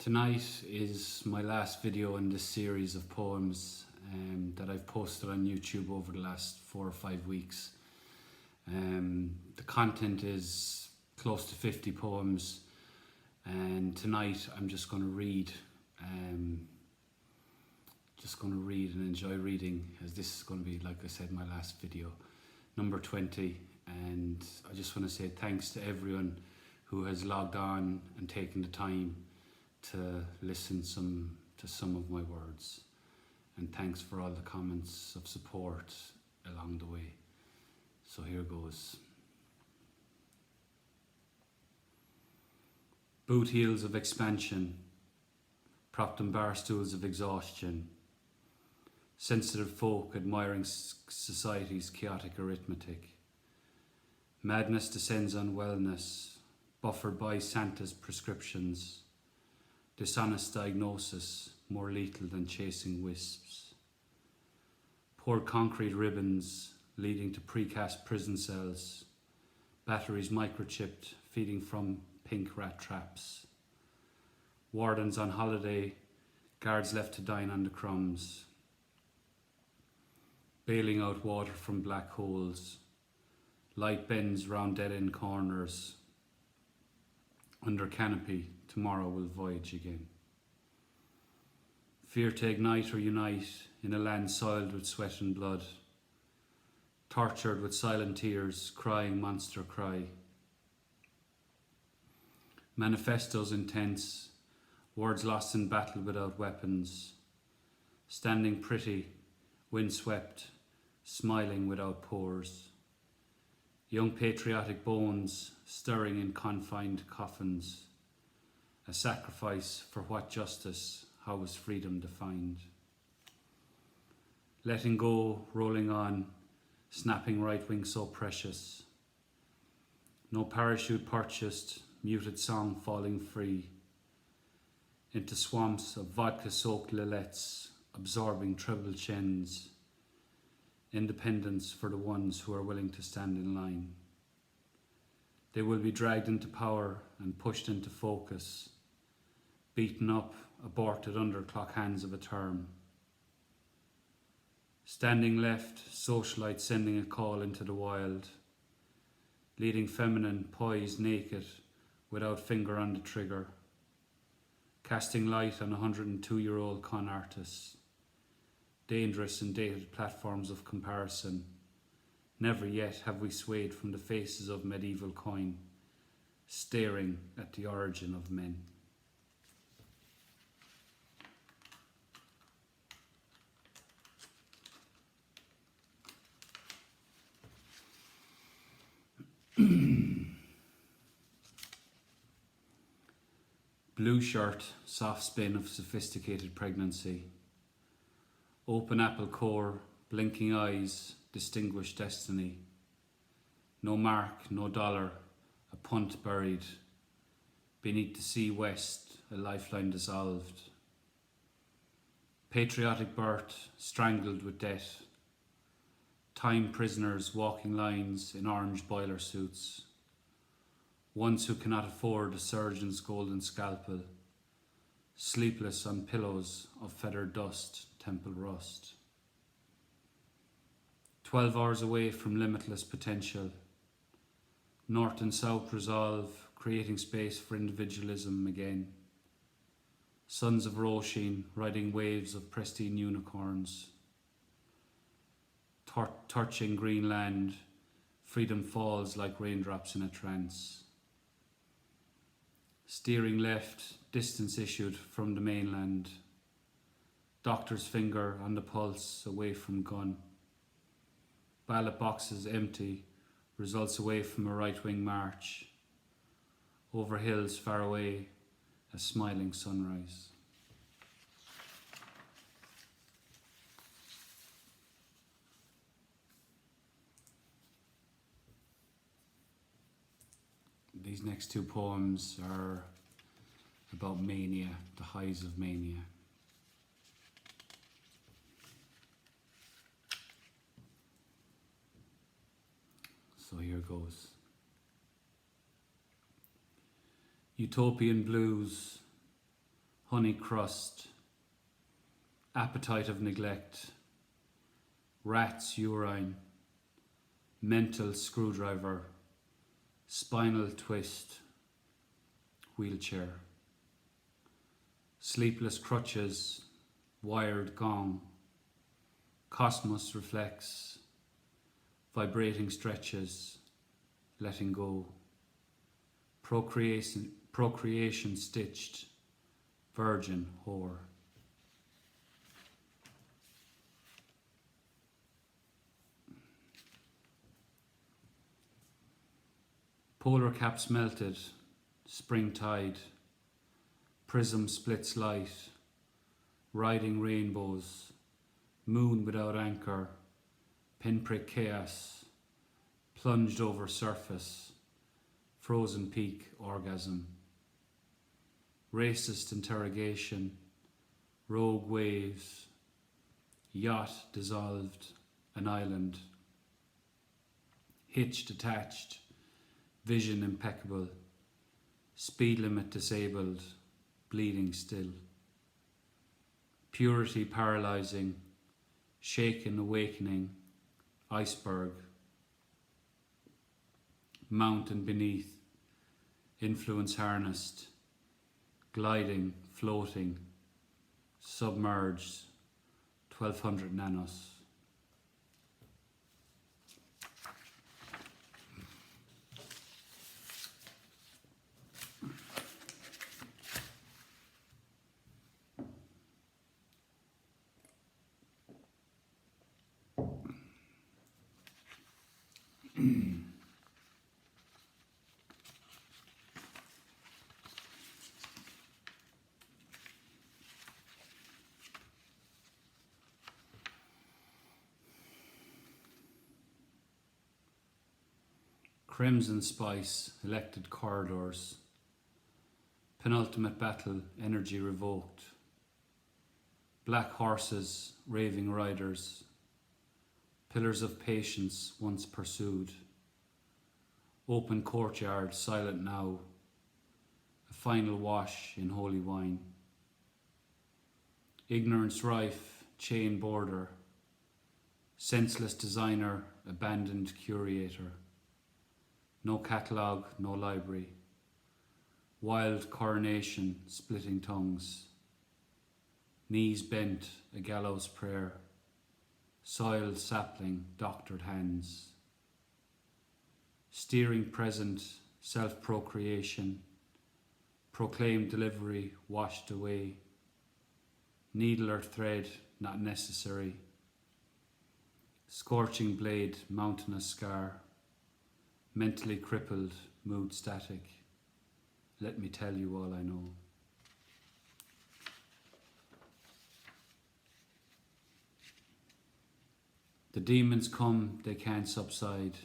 Tonight is my last video in this series of poems that I've posted on YouTube over the last 4 or 5 weeks. The content is close to 50 poems, and tonight I'm just going to read and enjoy reading, as this is going to be, like I said, my last video, number 20. And I just want to say thanks to everyone who has logged on and taken the time to listen to some of my words, and thanks for all the comments of support along the way. So here goes. Boot heels of expansion, propped on bar stools of exhaustion, sensitive folk admiring society's chaotic arithmetic. Madness descends on wellness, buffered by Santa's prescriptions. Dishonest diagnosis, more lethal than chasing wisps. Poured concrete ribbons leading to precast prison cells. Batteries microchipped, feeding from pink rat traps. Wardens on holiday, guards left to dine on the crumbs. Bailing out water from black holes. Light bends round dead-end corners. Under canopy, tomorrow will voyage again. Fear to ignite or unite in a land soiled with sweat and blood. Tortured with silent tears, crying monster cry. Manifestos intense, words lost in battle without weapons. Standing pretty, windswept, smiling without pores. Young patriotic bones stirring in confined coffins. A sacrifice for what justice, how was freedom defined? Letting go, rolling on, snapping right wing so precious. No parachute purchased, muted song falling free. Into swamps of vodka-soaked lillettes, absorbing treble chins. Independence for the ones who are willing to stand in line. They will be dragged into power and pushed into focus. Beaten up, aborted under clock hands of a term. Standing left, socialite sending a call into the wild. Leading feminine, poised, naked, without finger on the trigger. Casting light on 102-year-old con artists. Dangerous and dated platforms of comparison. Never yet have we swayed from the faces of medieval coin, staring at the origin of men. Blue shirt, soft spin of sophisticated pregnancy. Open apple core, blinking eyes, distinguished destiny. No mark, no dollar, a punt buried. Beneath the sea west, a lifeline dissolved. Patriotic birth, strangled with death. Time prisoners walking lines in orange boiler suits. Ones who cannot afford a surgeon's golden scalpel. Sleepless on pillows of feathered dust, temple rust. 12 hours away from limitless potential. North and south resolve, creating space for individualism again. Sons of Roisin riding waves of pristine unicorns. Touching green land, freedom falls like raindrops in a trance. Steering left, distance issued from the mainland. Doctor's finger on the pulse, away from gun. Ballot boxes empty, results away from a right-wing march. Over hills far away, a smiling sunrise. These next 2 poems are about mania, the highs of mania. So here goes. Utopian blues, honey crust, appetite of neglect, rat's urine, mental screwdriver, spinal twist, wheelchair, sleepless crutches, wired gong, cosmos reflects, vibrating stretches, letting go, procreation stitched, virgin whore. Polar caps melted, spring tide, prism splits light, riding rainbows, moon without anchor, pinprick chaos, plunged over surface, frozen peak orgasm, racist interrogation, rogue waves, yacht dissolved, an island, hitch detached, vision impeccable, speed limit disabled, bleeding still, purity paralyzing, shaken awakening, iceberg, mountain beneath, influence harnessed, gliding, floating, submerged, 1200 nanos. Crimson spice, elected corridors, penultimate battle, energy revoked, black horses, raving riders, pillars of patience once pursued, open courtyard, silent now, a final wash in holy wine, ignorance rife, chain border, senseless designer, abandoned curator, no catalogue, no library, wild coronation, splitting tongues, knees bent, a gallows prayer, soiled sapling, doctored hands, steering present, self-procreation, proclaimed delivery, washed away, needle or thread, not necessary, scorching blade, mountainous scar, mentally crippled, mood static, let me tell you all I know. The demons come, they can't subside,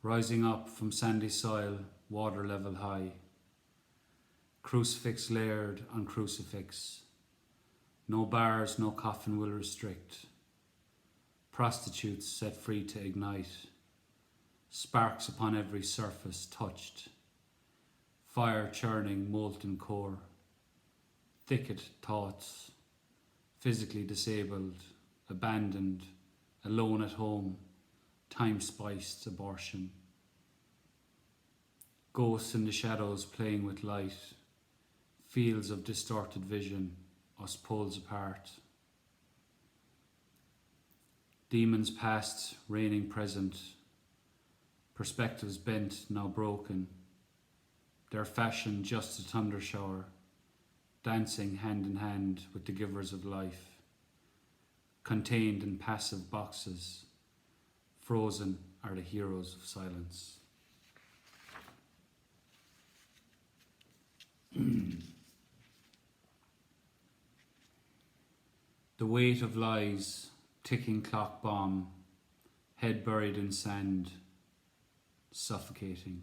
rising up from sandy soil, water level high, crucifix layered on crucifix, no bars, no coffin will restrict, prostitutes set free to ignite, sparks upon every surface touched, fire churning molten core, thicket thoughts, physically disabled, abandoned, alone at home, time-spiced abortion, ghosts in the shadows playing with light, fields of distorted vision, us poles apart, demons past, reigning present, perspectives bent, now broken, their fashion just a thunder shower, dancing hand in hand with the givers of life, contained in passive boxes, frozen are the heroes of silence. The weight of lies, ticking clock bomb, head buried in sand, suffocating.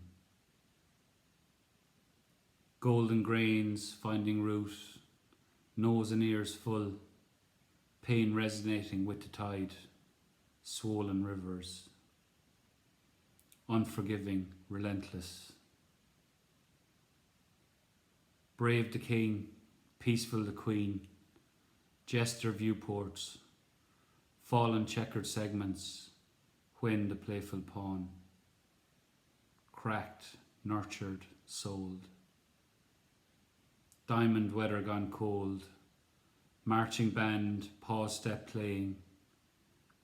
Golden grains finding root, nose and ears full, pain resonating with the tide, swollen rivers. Unforgiving, relentless. Brave the king, peaceful the queen, jester viewports, fallen checkered segments, when the playful pawn, cracked, nurtured, sold. Diamond weather gone cold, marching band, pause step playing,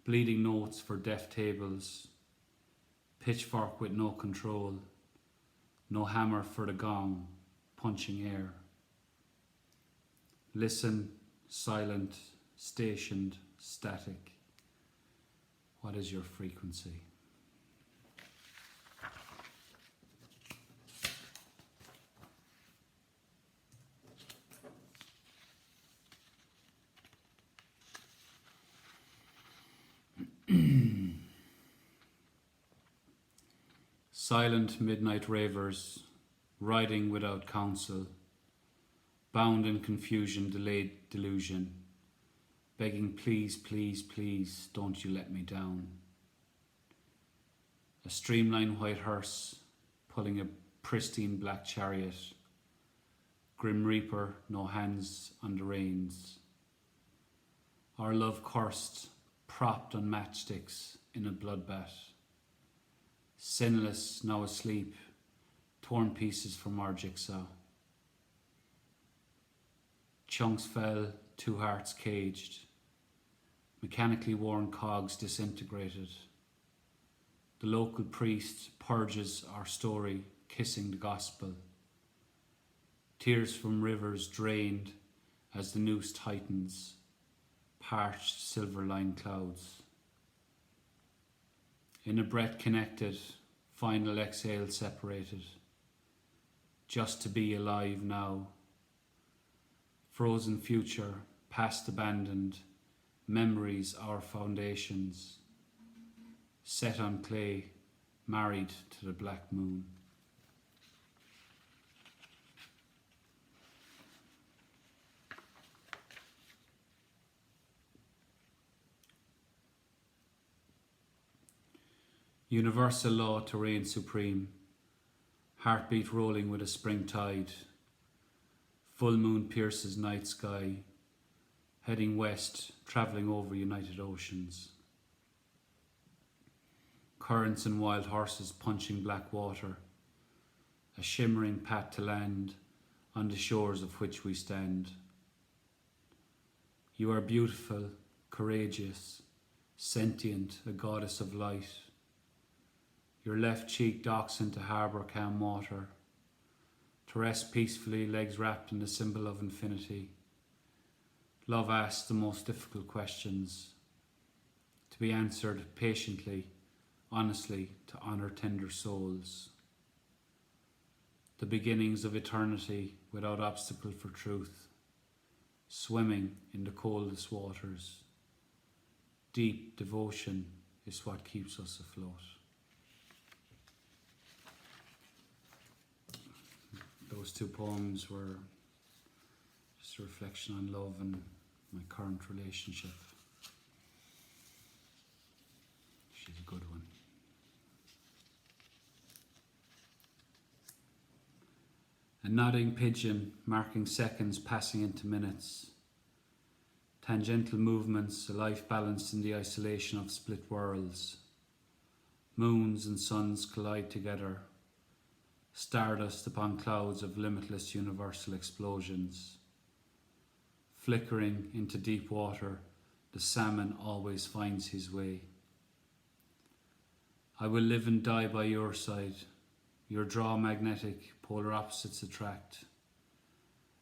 bleeding notes for deaf tables, pitchfork with no control, no hammer for the gong, punching air. Listen, silent, stationed, static. What is your frequency? Silent midnight ravers, riding without counsel, bound in confusion, delayed delusion, begging please, please, please, don't you let me down. A streamlined white hearse, pulling a pristine black chariot, grim reaper, no hands on the reins. Our love cursed, propped on matchsticks in a bloodbath. Sinless, now asleep, torn pieces from our jigsaw. Chunks fell, two hearts caged, mechanically worn cogs disintegrated. The local priest purges our story, kissing the gospel. Tears from rivers drained as the noose tightens, parched silver-lined clouds. In a breath connected, final exhale separated. Just to be alive now. Frozen future, past abandoned, memories our foundations. Set on clay, married to the black moon. Universal law to reign supreme, heartbeat rolling with a spring tide. Full moon pierces night sky, heading west, travelling over united oceans. Currents and wild horses punching black water, a shimmering path to land on the shores of which we stand. You are beautiful, courageous, sentient, a goddess of light. Your left cheek docks into harbour calm water, to rest peacefully, legs wrapped in the symbol of infinity. Love asks the most difficult questions, to be answered patiently, honestly, to honour tender souls. The beginnings of eternity without obstacle for truth, swimming in the coldest waters. Deep devotion is what keeps us afloat. Those two poems were just a reflection on love and my current relationship. She's a good one. A nodding pigeon, marking seconds passing into minutes. Tangential movements, a life balanced in the isolation of split worlds. Moons and suns collide together. Stardust upon clouds of limitless universal explosions. Flickering into deep water, the salmon always finds his way. I will live and die by your side. Your draw magnetic, polar opposites attract.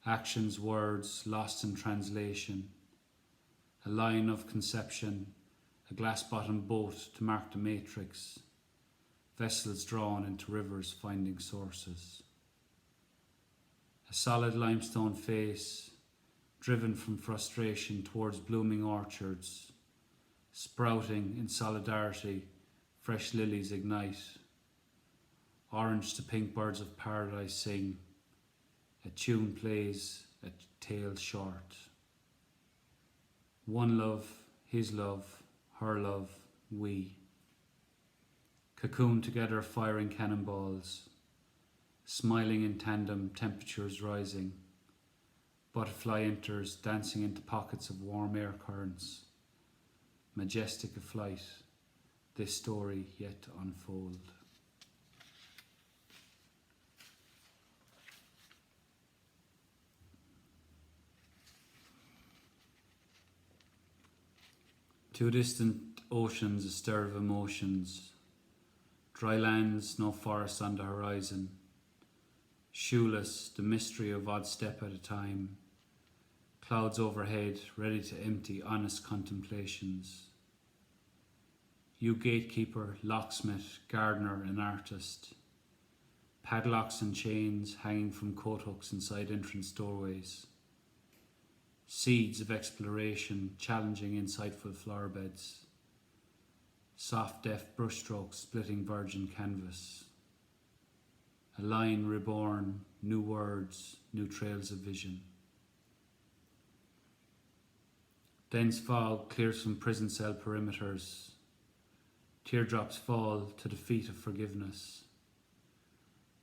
Actions, words, lost in translation. A line of conception, a glass-bottomed boat to mark the matrix. Vessels drawn into rivers finding sources. A solid limestone face, driven from frustration towards blooming orchards, sprouting in solidarity, fresh lilies ignite. Orange to pink birds of paradise sing, a tune plays, a tale short. One love, his love, her love, we. Cocoon together, firing cannonballs, smiling in tandem, temperatures rising. Butterfly enters, dancing into pockets of warm air currents. Majestic of flight, this story yet to unfold. Two distant oceans, a stir of emotions. Dry lands, no forest on the horizon. Shoeless, the mystery of odd step at a time. Clouds overhead, ready to empty honest contemplations. You gatekeeper, locksmith, gardener and artist. Padlocks and chains hanging from coat hooks inside entrance doorways. Seeds of exploration challenging insightful flower beds. Soft deft brushstrokes splitting virgin canvas. A line reborn, new words, new trails of vision. Dense fog clears from prison cell perimeters. Teardrops fall to the feet of forgiveness.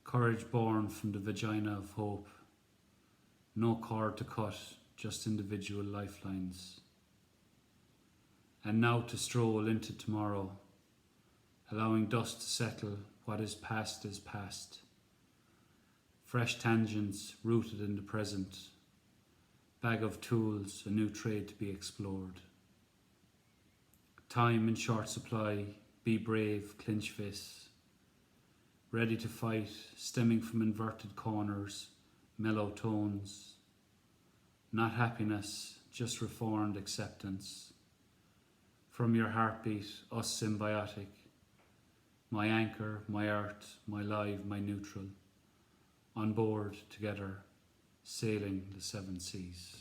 Courage born from the vagina of hope. No cord to cut, just individual lifelines. And now to stroll into tomorrow, allowing dust to settle, what is past is past. Fresh tangents rooted in the present. Bag of tools, a new trade to be explored. Time in short supply, be brave, clinch fists. Ready to fight, stemming from inverted corners, mellow tones. Not happiness, just reformed acceptance. From your heartbeat, us symbiotic. My anchor, my earth, my live, my neutral. On board together, sailing the seven seas.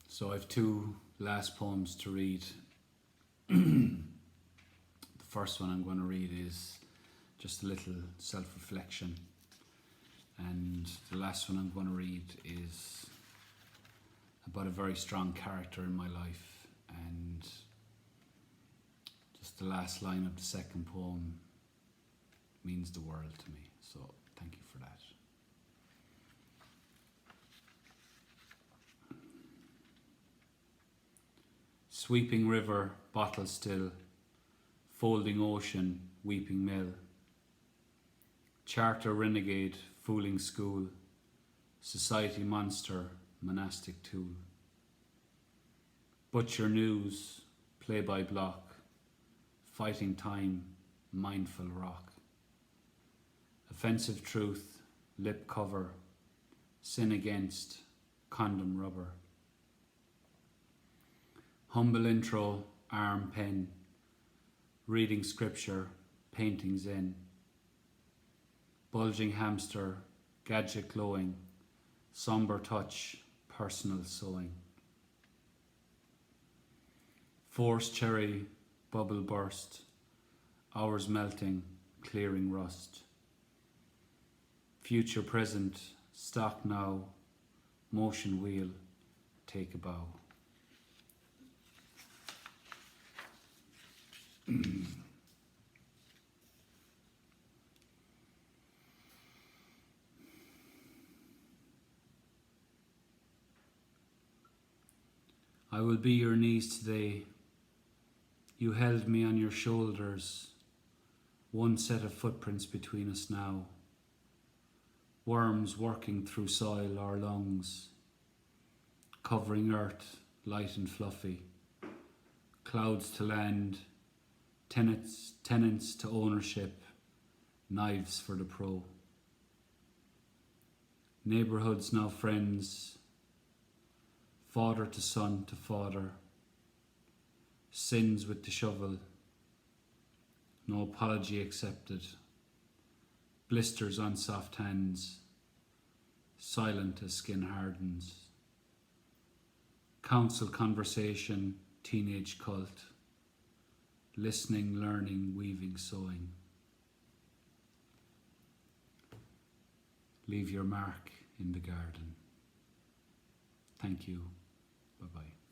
So I have two last poems to read. The first one I'm going to read is just a little self-reflection, and the last one I'm going to read is about a very strong character in my life, and just the last line of the second poem means the world to me, so thank you for that. Sweeping river, bottle still, folding ocean, weeping mill. Charter renegade, fooling school, society monster, monastic tool. Butcher news, play by block, fighting time, mindful rock. Offensive truth, lip cover, sin against, condom rubber. Humble intro, arm pen, reading scripture, painting zen. Bulging hamster, gadget glowing, somber touch, personal sewing. Force cherry, bubble burst, hours melting, clearing rust. Future present, stock now, motion wheel, take a bow. I will be your knees today. You held me on your shoulders. One set of footprints between us now. Worms working through soil or lungs. Covering earth, light and fluffy. Clouds to land. Tenants to ownership. Knives for the pro. Neighbourhoods now friends. Father to son to father. Sins with the shovel. No apology accepted. Blisters on soft hands. Silent as skin hardens. Council conversation, teenage cult, listening, learning, weaving, sewing. Leave your mark in the garden. Thank you. Bye-bye.